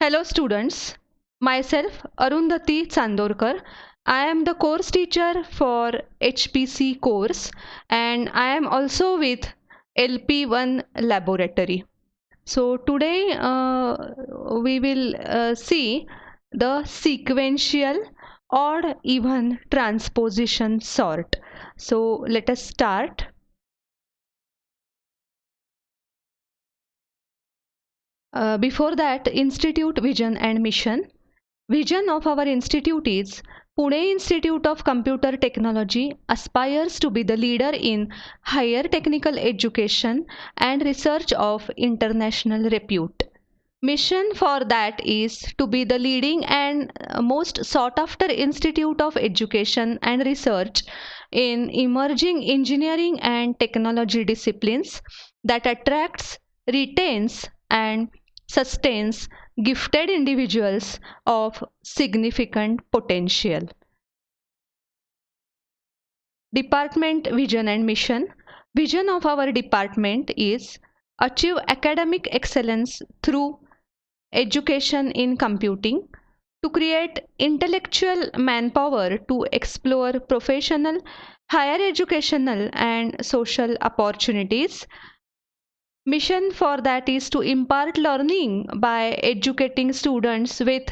Hello students, myself Arundhati Chandorkar. I am the course teacher for HPC course and I am also with LP1 laboratory. So today we will see the sequential odd even transposition sort. So let us start. Before that, Institute Vision and Mission. Vision of our institute is Pune Institute of Computer Technology aspires to be the leader in higher technical education and research of international repute. Mission for that is to be the leading and most sought after institute of education and research in emerging engineering and technology disciplines that attracts, retains, and sustains gifted individuals of significant potential. Department Vision and Mission. Vision of our department is achieve academic excellence through education in computing, to create intellectual manpower to explore professional, higher educational, and social opportunities. Mission for that is to impart learning by educating students with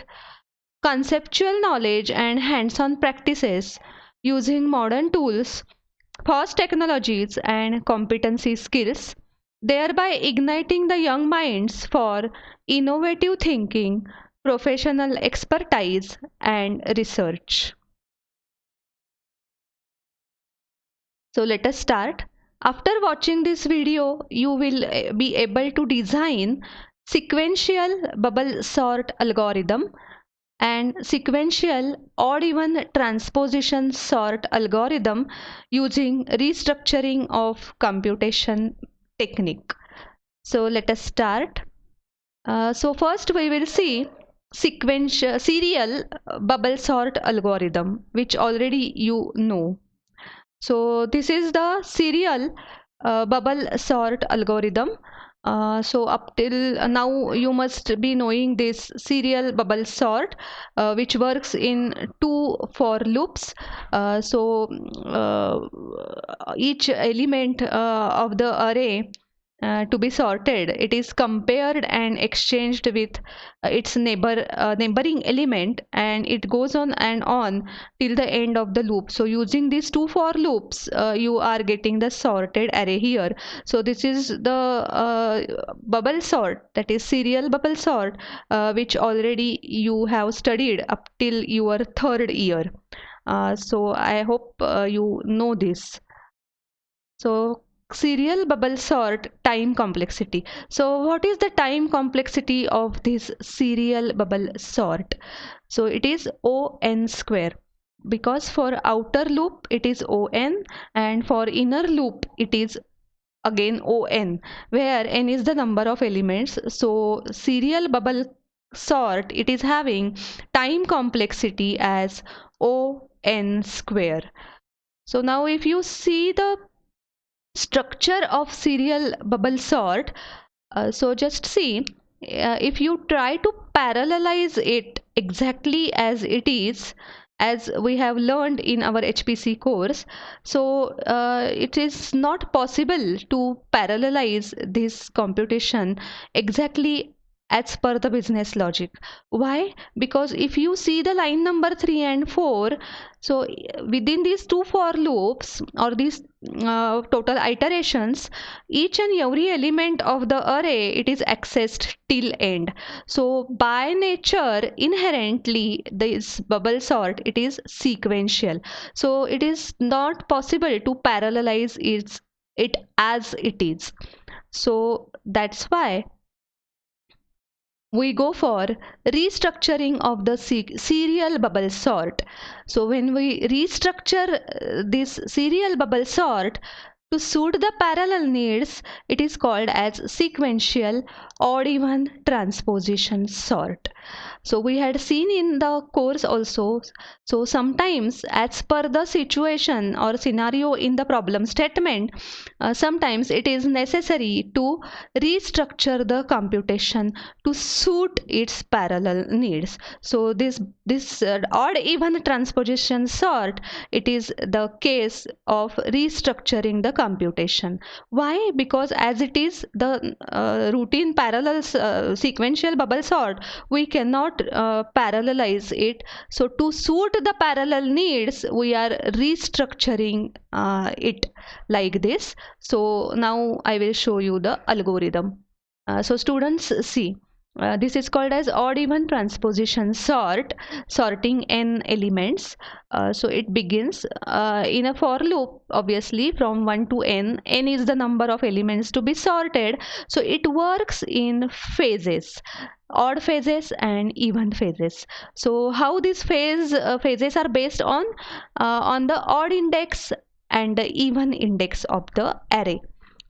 conceptual knowledge and hands-on practices using modern tools, fast technologies, and competency skills, thereby igniting the young minds for innovative thinking, professional expertise, and research. So let us start. After watching this video, you will be able to design sequential bubble sort algorithm and sequential odd even transposition sort algorithm using restructuring of computation technique. So let us start. So first we will see sequential serial bubble sort algorithm, which already you know. So this is the serial bubble sort algorithm. So up till now you must be knowing this serial bubble sort, which works in two for loops. Each element of the array to be sorted, it is compared and exchanged with its neighboring element, and it goes on and on till the end of the loop. So using these two for loops, you are getting the sorted array here. So this is the bubble sort, that is serial bubble sort, which already you have studied up till your third year. So I hope you know this. So serial bubble sort time complexity. So what is the time complexity of this serial bubble sort? So it is O(n) square, because for outer loop it is O(n) and for inner loop it is again O(n), where n is the number of elements. So serial bubble sort, it is having time complexity as O(n) square. So now if you see the structure of serial bubble sort, so just see, if you try to parallelize it exactly as it is, as we have learned in our HPC course, so it is not possible to parallelize this computation exactly as per the business logic. Why? Because if you see the line number 3 and 4, so within these two for loops or these total iterations, each and every element of the array, it is accessed till end. So by nature, inherently, this bubble sort, it is sequential. So it is not possible to parallelize it as it is. So that's why we go for restructuring of the serial bubble sort. So when we restructure this serial bubble sort, To suit the parallel needs, it is called as sequential odd even transposition sort. So we had seen in the course also. So sometimes, as per the situation or scenario in the problem statement, sometimes it is necessary to restructure the computation to suit its parallel needs. So this odd even transposition sort, it is the case of restructuring the computation. Why? Because as it is the routine parallel sequential bubble sort, we cannot parallelize it. So to suit the parallel needs, we are restructuring it like this. So now I will show you the algorithm. So students, see, this is called as odd even transposition sort, sorting n elements. So it begins in a for loop, obviously from 1 to n is the number of elements to be sorted. So it works in phases, odd phases and even phases. So how these phases are based on the odd index and the even index of the array.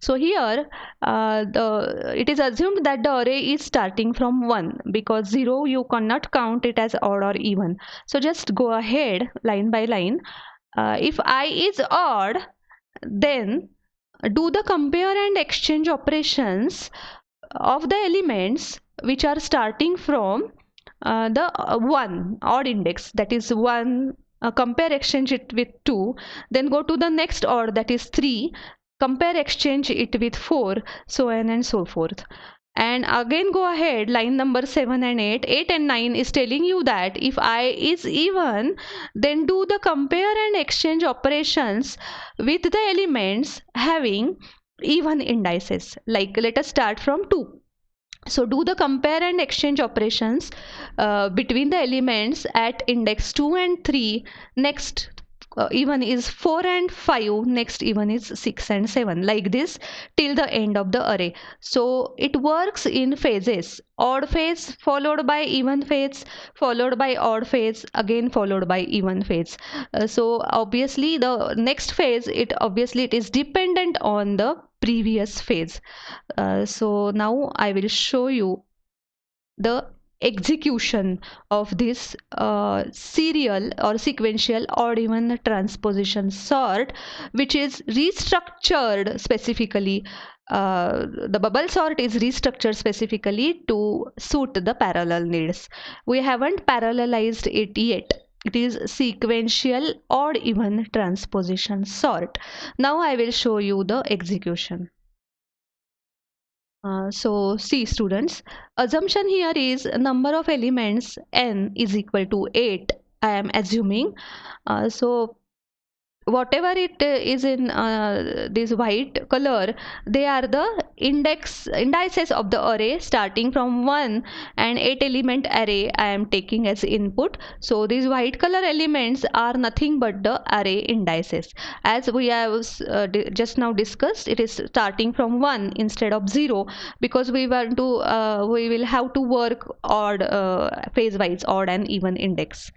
So here it is assumed that the array is starting from 1, because 0 you cannot count it as odd or even. So just go ahead line by line. If I is odd, then do the compare and exchange operations of the elements which are starting from the 1 odd index, that is 1. Compare exchange it with 2, then go to the next odd, that is 3, compare exchange it with 4, so on and so forth. And again go ahead line number 7 and 8 and 9 is telling you that if I is even, then do the compare and exchange operations with the elements having even indices. Like let us start from 2. So do the compare and exchange operations between the elements at index 2 and 3. Next even is 4 and 5. Next even is 6 and 7. Like this till the end of the array. So it works in phases. Odd phase followed by even phase, followed by odd phase, again followed by even phase. So obviously the next phase, it is dependent on the previous phase. So now I will show you the execution of this serial or sequential odd even transposition sort, which is restructured specifically. The bubble sort is restructured specifically to suit the parallel needs. We haven't parallelized it yet. It is sequential odd even transposition sort. Now I will show you the execution. So see students, assumption here is number of elements n is equal to 8. I am assuming. So whatever it is in this white color, they are the indices of the array starting from 1, and 8 element array I am taking as input. So these white color elements are nothing but the array indices. As we have just now discussed, it is starting from 1 instead of 0, because we will have to work odd phase wise, odd and even index.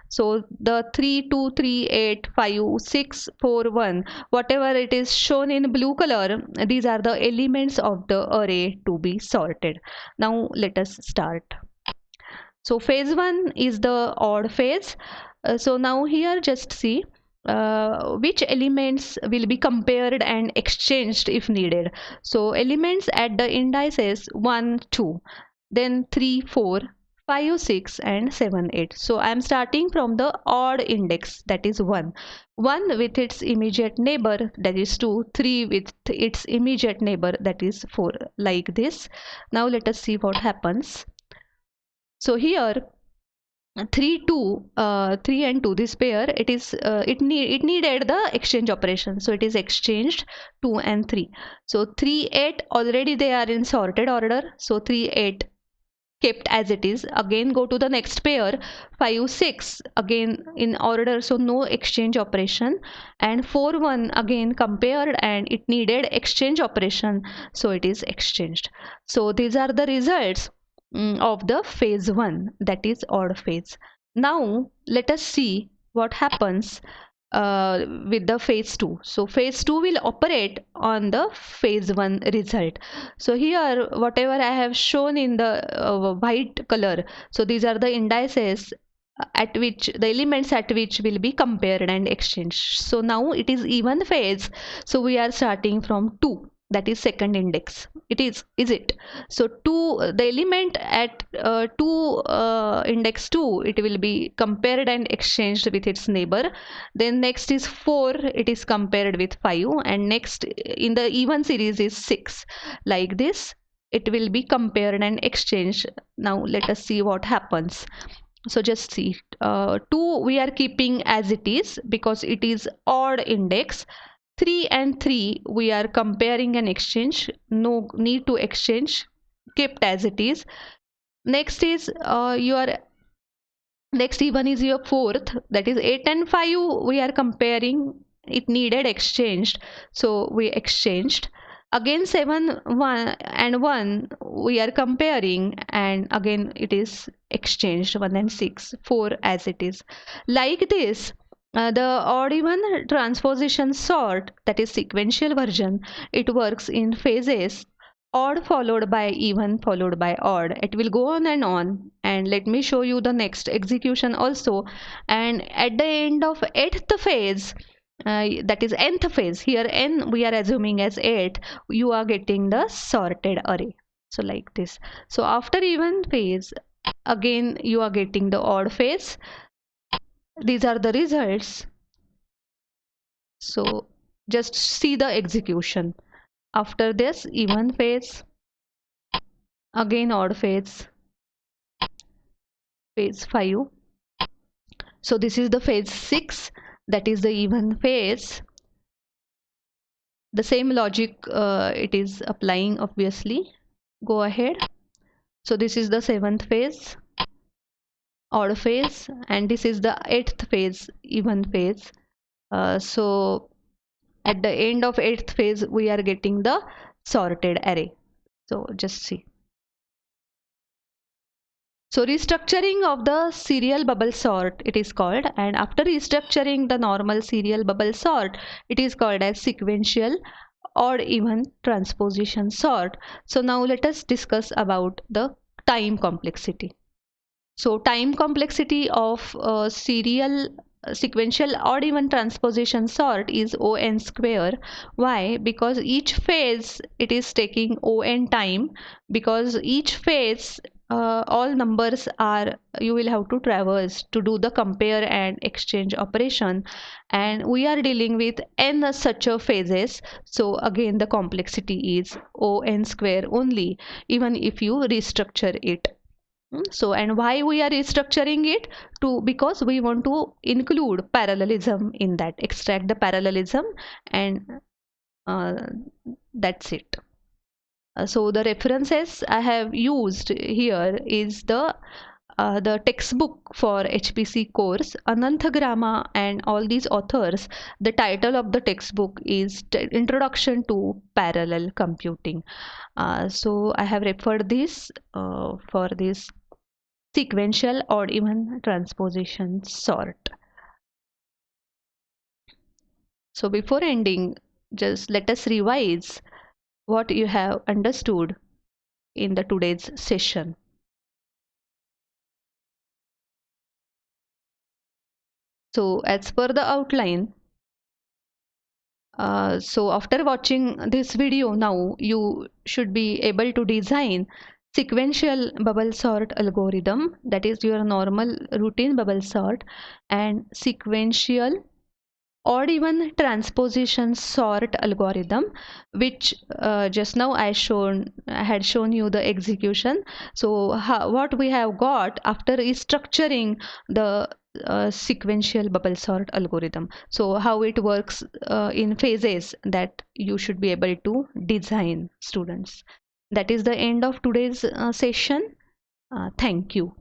So the 3, 2, 3, 8, 5, 6, 4, 1, whatever it is shown in blue color, these are the elements of the array to be sorted. Now let us start. So phase 1 is the odd phase. So now here just see which elements will be compared and exchanged if needed. So elements at the indices 1, 2, then 3, 4, 5, 6 and 7, 8. So I am starting from the odd index, that is 1. 1 with its immediate neighbor, that is 2. 3 with its immediate neighbor, that is 4. Like this. Now let us see what happens. So here 3 2 3 and 2, this pair, it needed the exchange operation, so it is exchanged 2 and 3. So 3 8 already they are in sorted order, so 3 8 kept as it is. Again go to the next pair, 5 6 again in order, so no exchange operation, and 4 1 again compared and it needed exchange operation, so it is exchanged. So these are the results of the phase 1, that is odd phase. Now let us see what happens with the phase 2. So phase 2 will operate on the phase 1 result. So here whatever I have shown in the white color, so these are the indices at which the elements at which will be compared and exchanged. So now it is even phase, so we are starting from 2, that is second index. It is it? So 2, the element at 2 index 2, it will be compared and exchanged with its neighbor. Then next is 4, it is compared with 5, and next in the even series is 6. Like this it will be compared and exchanged. Now let us see what happens. So just see, 2 we are keeping as it is because it is odd index. 3 and 3 we are comparing and exchange, no need to exchange, kept as it is. Next is your next even is your fourth, that is 8 and 5 we are comparing, it needed exchanged, so we exchanged. Again 7 1 and 1 we are comparing, and again it is exchanged. 1 and 6 4 as it is. Like this, the odd even transposition sort, that is sequential version, it works in phases: odd followed by even followed by odd. It will go on, and let me show you the next execution also. And at the end of 8th phase, that is nth phase, here n we are assuming as 8, you are getting the sorted array. So like this. So after even phase, again you are getting the odd phase. These are the results. So just see the execution. After this, even phase, again odd phase, phase 5. So this is the phase 6, that is the even phase. The same logic it is applying, obviously. Go ahead. So this is the 7th phase, odd phase, and this is the 8th phase, even phase. So at the end of 8th phase, we are getting the sorted array. So just see. So restructuring of the serial bubble sort, it is called, and after restructuring the normal serial bubble sort, it is called as sequential odd even transposition sort. So now let us discuss about the time complexity. So time complexity of serial sequential odd even transposition sort is O(n) square. Why? Because each phase it is taking O(n) time, because each phase all numbers are, you will have to traverse to do the compare and exchange operation, and we are dealing with n such a phases. So again the complexity is O(n) square only, even if you restructure it. So, and why we are restructuring it? To because we want to include parallelism in that, extract the parallelism, and uh, that's it. So the references I have used here is the textbook for HPC course, Ananthagrama, and all these authors. The title of the textbook is Introduction to Parallel Computing. So I have referred this for this sequential odd even transposition sort. So before ending, just let us revise what you have understood in the today's session. So as per the outline, so after watching this video, now you should be able to design sequential bubble sort algorithm, that is your normal routine bubble sort, and sequential odd even transposition sort algorithm, which just now I had shown you the execution. So what we have got after restructuring the sequential bubble sort algorithm, so how it works in phases, that you should be able to design, students. That is the end of today's session. Thank you.